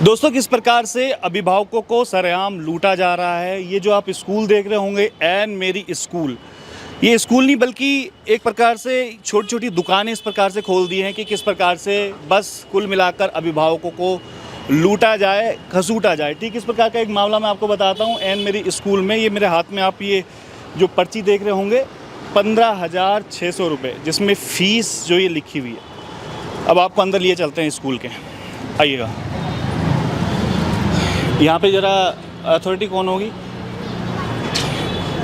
दोस्तों, किस प्रकार से अभिभावकों को सरेआम लूटा जा रहा है। ये जो आप स्कूल देख रहे होंगे, एन मेरी स्कूल, ये स्कूल नहीं बल्कि एक प्रकार से छोटी छोटी दुकानें इस प्रकार से खोल दी हैं कि किस प्रकार से बस कुल मिलाकर अभिभावकों को लूटा जाए, खसूटा जाए। ठीक इस प्रकार का एक मामला मैं आपको बताता हूँ। एन मेरी स्कूल में ये मेरे हाथ में आप ये जो पर्ची देख रहे होंगे 15,600 रुपये, जिसमें फ़ीस जो ये लिखी हुई है। अब आपको अंदर लिए चलते हैं स्कूल के, आइएगा। यहाँ पे ज़रा अथॉरिटी कौन होगी,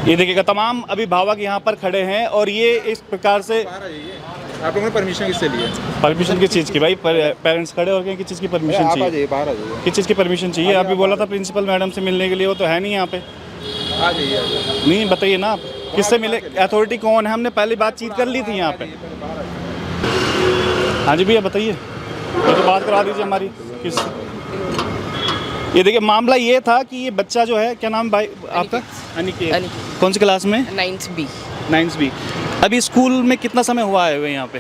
ये देखिएगा। तमाम अभिभावक यहाँ पर खड़े हैं और ये इस प्रकार से आप लोगों ने परमिशन किससे ली है? परमिशन किस चीज़ की भाई? पेरेंट्स खड़े और किस चीज़ की परमिशन चाहिए? बाहर आ जाइए। किस चीज़ की परमिशन चाहिए? अभी बोला था प्रिंसिपल मैडम से मिलने के लिए, वो तो है नहीं यहाँ पे। आ जाइए। नहीं बताइए ना आप किससे मिले, अथॉरिटी कौन है? हमने पहले बातचीत कर ली थी यहाँ पे। हाँ जी भैया बताइए, तो बात करा दीजिए हमारी। किस ये देखिए, मामला ये था कि ये बच्चा जो है, क्या नाम भाई आपका? अनिकेत। कौन सी क्लास में? 9th B। अभी स्कूल में कितना समय हुआ है हुए यहाँ पे?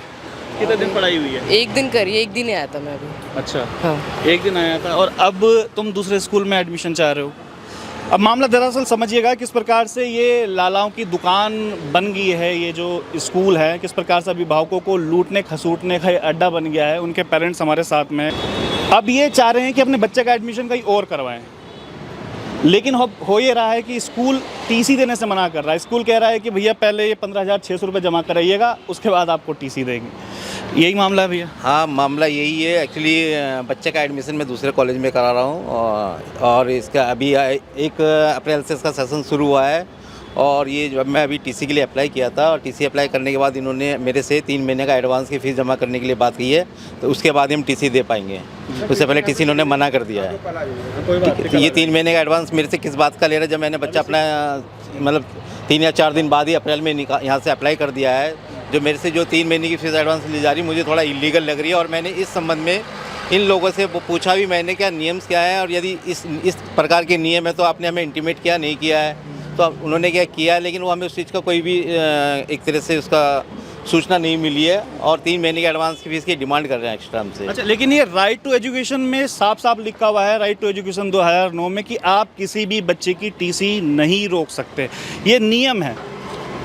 कितने दिन पढ़ाई हुई है? एक दिन करी, एक दिन ही आया था मैं अभी। अच्छा हाँ। एक दिन आया था और अब तुम दूसरे स्कूल में एडमिशन चाह रहे हो। अब मामला दरअसल समझिएगा किस प्रकार से ये लालाओं की दुकान बन गई है। ये जो स्कूल है, किस प्रकार से अभिभावकों को लूटने खसूटने का अड्डा बन गया है। उनके पेरेंट्स हमारे साथ में हैं। अब ये चाह रहे हैं कि अपने बच्चे का एडमिशन कहीं और करवाएं, लेकिन हो ये रहा है कि स्कूल टीसी देने से मना कर रहा है। स्कूल कह रहा है कि भैया पहले ये 15,600 रुपये जमा कराइएगा, उसके बाद आपको टीसी देंगे। यही मामला है भैया? हाँ, मामला यही है। एक्चुअली बच्चे का एडमिशन मैं दूसरे कॉलेज में करा रहा हूँ और इसका अभी 1 अप्रैल से इसका सेशन शुरू हुआ है। और ये जब मैं अभी टीसी के लिए अप्लाई किया था और टीसी अप्लाई करने के बाद इन्होंने मेरे से 3 महीने का एडवांस की फ़ीस जमा करने के लिए बात की है, तो उसके बाद हम टीसी दे पाएंगे। उससे पहले टीसी इन्होंने मना कर दिया है। तो ये 3 महीने का एडवांस मेरे से किस बात का ले रहा है, जब मैंने बच्चा अपना मतलब 3 या 4 दिन बाद ही अप्रैल में यहाँ से अप्लाई कर दिया है। जो मेरे से जो 3 महीने की फ़ीस एडवांस ली जा रही है, मुझे थोड़ा इलीगल लग रही है। और मैंने इस संबंध में इन लोगों से पूछा भी मैंने, क्या नियम्स क्या है और यदि इस प्रकार के नियम है तो आपने हमें इंटीमेट किया, नहीं किया है। तो उन्होंने क्या किया, लेकिन वो हमें उस चीज़ का कोई भी एक तरह से उसका सूचना नहीं मिली है और 3 महीने के एडवांस की फीस की डिमांड कर रहे हैं एक्स्ट्रा हमसे। अच्छा, लेकिन ये राइट टू एजुकेशन में साफ साफ लिखा हुआ है, राइट टू एजुकेशन 2009 में, कि आप किसी भी बच्चे की टीसी नहीं रोक सकते। ये नियम है,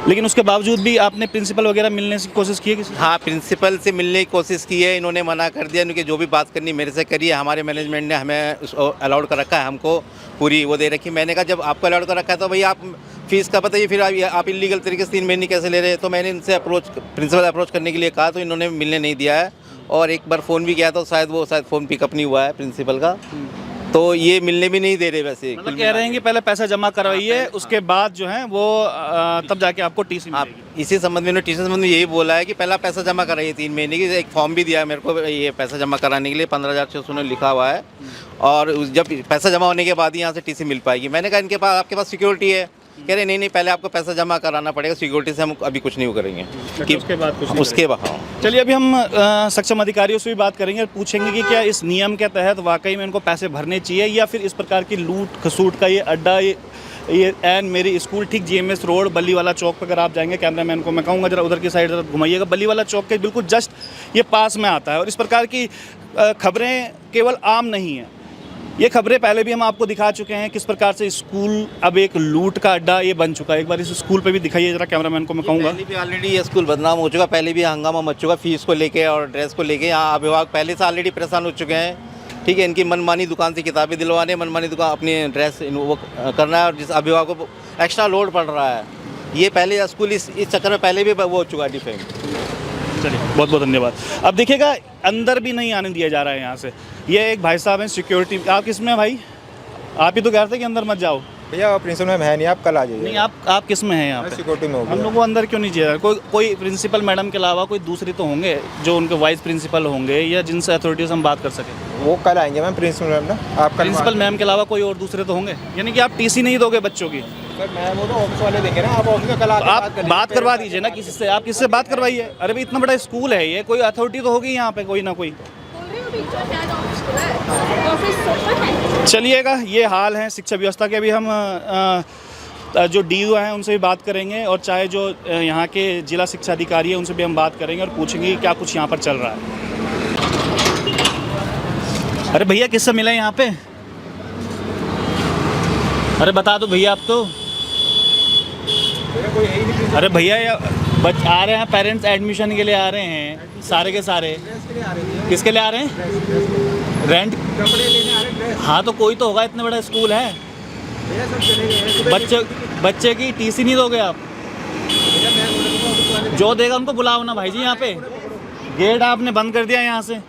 लेकिन उसके बावजूद भी आपने प्रिंसिपल वगैरह मिलने की कोशिश की है किसी? हाँ, प्रिंसिपल से मिलने की कोशिश की है, इन्होंने मना कर दिया। उनकी जो भी बात करनी मेरे से करी है। हमारे मैनेजमेंट ने हमें अलाउड कर रखा है, हमको पूरी वो दे रखी। मैंने कहा जब आपको अलाउड कर रखा है तो भैया आप फीस का बताइए, फिर आप इलीगल तरीके से 3 महीने कैसे ले रहे हैं? तो मैंने इनसे प्रिंसिपल अप्रोच करने के लिए कहा, तो इन्होंने मिलने नहीं दिया है। और एक बार फ़ोन भी किया तो शायद फ़ोन पिकअप नहीं हुआ है प्रिंसिपल का, तो ये मिलने भी नहीं दे रहे। वैसे मतलब कह रहे हैं कि पहले पैसा जमा करवाइए, उसके बाद जो है वो तब जाके आपको टीसी मिलेगी। इसी संबंध में टीचर संबंध में यही बोला है कि पहला पैसा जमा कराइए 3 महीने की। एक फॉर्म भी दिया है मेरे को ये पैसा जमा कराने के लिए, 15,600 लिखा हुआ है। और जब पैसा जमा होने के बाद ही यहाँ से टीसी मिल पाएगी। मैंने कहा इनके पास आपके पास सिक्योरिटी है? कह रहे नहीं पहले आपको पैसा जमा कराना पड़ेगा, सिक्योरिटी से हम अभी कुछ नहीं करेंगे। कि उसके बाद कुछ नहीं उसके बाद हाँ। चलिए, अभी हम सक्षम अधिकारियों से भी बात करेंगे और पूछेंगे कि क्या इस नियम के तहत वाकई में इनको पैसे भरने चाहिए या फिर इस प्रकार की लूट खसूट का ये अड्डा, ये एन मेरी स्कूल ठीक GMS रोड बल्लीवाला चौक पर अगर आप जाएंगे, कैमरामैन को मैं कहूँगा जरा उधर की साइड घुमाइएगा। बल्लीवाला चौक के बिल्कुल जस्ट ये पास में आता है। और इस प्रकार की खबरें केवल आम नहीं हैं, ये खबरें पहले भी हम आपको दिखा चुके हैं किस प्रकार से स्कूल अब एक लूट का अड्डा ये बन चुका है। एक बार इस स्कूल पे भी दिखाइए जरा, कैमरामैन को मैं कहूँगा। पहले भी ऑलरेडी ये स्कूल बदनाम हो चुका, पहले भी हंगामा मच चुका फीस को लेके और ड्रेस को लेके। यहाँ अभिभावक पहले से ऑलरेडी परेशान हो चुके हैं। ठीक है, इनकी मनमानी दुकान से किताबें दिलवाने, मनमानी दुकान अपनी ड्रेस वो करना है और जिस अभिभावकों को एक्स्ट्रा लोड पड़ रहा है। ये पहले स्कूल इस चक्कर में पहले भी वो हो चुका है डिफेक्ट। चलिए, बहुत बहुत धन्यवाद। अब देखिएगा, अंदर भी नहीं आने दिया जा रहा है यहाँ से। ये एक भाई साहब हैं सिक्योरिटी। आप किस में भाई? आप ही तो कह रहे थे कि अंदर मत जाओ। भैया प्रिंसिपल मैम है नहीं, आप कल आ जाइए। नहीं, आप किस में हैं यहाँ पे? सिक्योरिटी में हो। हम लोग को अंदर क्यों नहीं जा? कोई प्रिंसिपल मैडम के अलावा कोई दूसरे तो होंगे जो उनके वाइस प्रिंसिपल होंगे या जिनसे अथॉरिटी से हम बात कर सकें। वो कल आएंगे मैम, प्रिंसिपल मैम ना। आप प्रिंसिपल मैम के अलावा कोई और दूसरे तो होंगे, यानी कि आप टीसी नहीं दोगे बच्चों की? सर मैम वो तो ऑफिस वाले देंगे ना, आप ऑफिस में कल आप बात करवा दीजिए ना किसी से। आप किससे बात करवाइए? अरे भाई, इतना बड़ा स्कूल है ये, कोई अथॉरिटी तो होगी यहाँ पे, कोई ना कोई। चलिएगा, ये हाल है शिक्षा व्यवस्था के। अभी हम जो DO हैं उनसे भी बात करेंगे और चाहे जो यहाँ के जिला शिक्षा अधिकारी हैं उनसे भी हम बात करेंगे और पूछेंगे क्या कुछ यहाँ पर चल रहा है। अरे भैया किससे मिला यहाँ पे? अरे बता दो भैया आप तो। मेरा कोई है ही नहीं। अरे भैया आ रहे हैं पेरेंट्स एडमिशन के लिए आ रहे हैं सारे के सारे। ड्रेस के लिए आ रही है। किसके लिए आ रहे हैं? रेंट? कपड़े लेने आ रहे हैं, ड्रेस। हाँ तो कोई तो होगा, इतना बड़ा स्कूल है। भैया सब चले गए हैं। सुबह बच्चे की टीसी नहीं दोगे आप? भैया मैं बोल रहा हूँ, ऑफिस वाले जो देगा उनको बुलाओ ना भाई जी यहाँ पे। गेट आपने बंद कर दिया यहाँ से।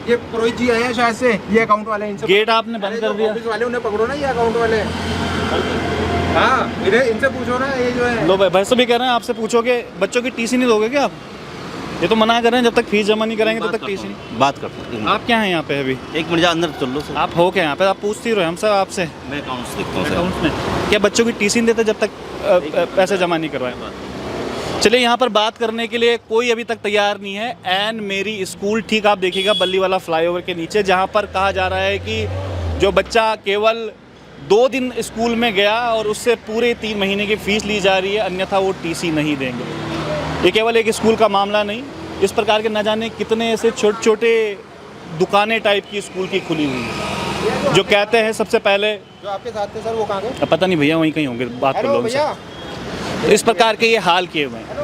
ये पुरोहित जी आए हैं शायद से, ये अकाउंट वाले हैं, इनसे गेट आपने बंद कर दिया। ऑफिस वाले उन्हें पकड़ो ना, ये अकाउंट वाले। हाँ इनसे पूछो ना, ये जो है। लो भाई से भी कह रहे हैं आपसे पूछोगे, बच्चों की टीसी नहीं दोगे क्या आप? ये तो मना कर रहे हैं जब तक फीस जमा नहीं कराएंगे तब तक टीसी नहीं। बात करते हैं। आप क्या हैं यहाँ पे अभी? एक मिनट जा अंदर चल लो सर। आप हो क्या यहाँ पे? आप पूछती रहो हम सब आपसे। मैं अकाउंट्स देखता हूँ अकाउंट्स में क्या बच्चों की टीसी नहीं देते जब तक पैसे जमा नहीं करवाए? चलिए यहाँ पर बात करने के लिए कोई अभी तक तैयार नहीं है। एन मेरी स्कूल, ठीक आप देखिएगा बल्लीवाला फ्लाईओवर के नीचे, जहाँ पर कहा जा रहा है कि जो बच्चा केवल 2 दिन स्कूल में गया और उससे पूरे 3 महीने की फ़ीस ली जा रही है, अन्यथा वो टीसी नहीं देंगे। ये केवल एक स्कूल का मामला नहीं, इस प्रकार के न जाने कितने ऐसे छोटे छोटे दुकानें टाइप की स्कूल की खुली हुई है, जो कहते हैं सबसे पहले। जो आपके साथ थे सर, वो कहाँ गए? पता नहीं भैया वहीं कहीं होंगे, बात कर लो हेलो उनसे। भैया। तो इस प्रकार के ये हाल किए हुए हैं।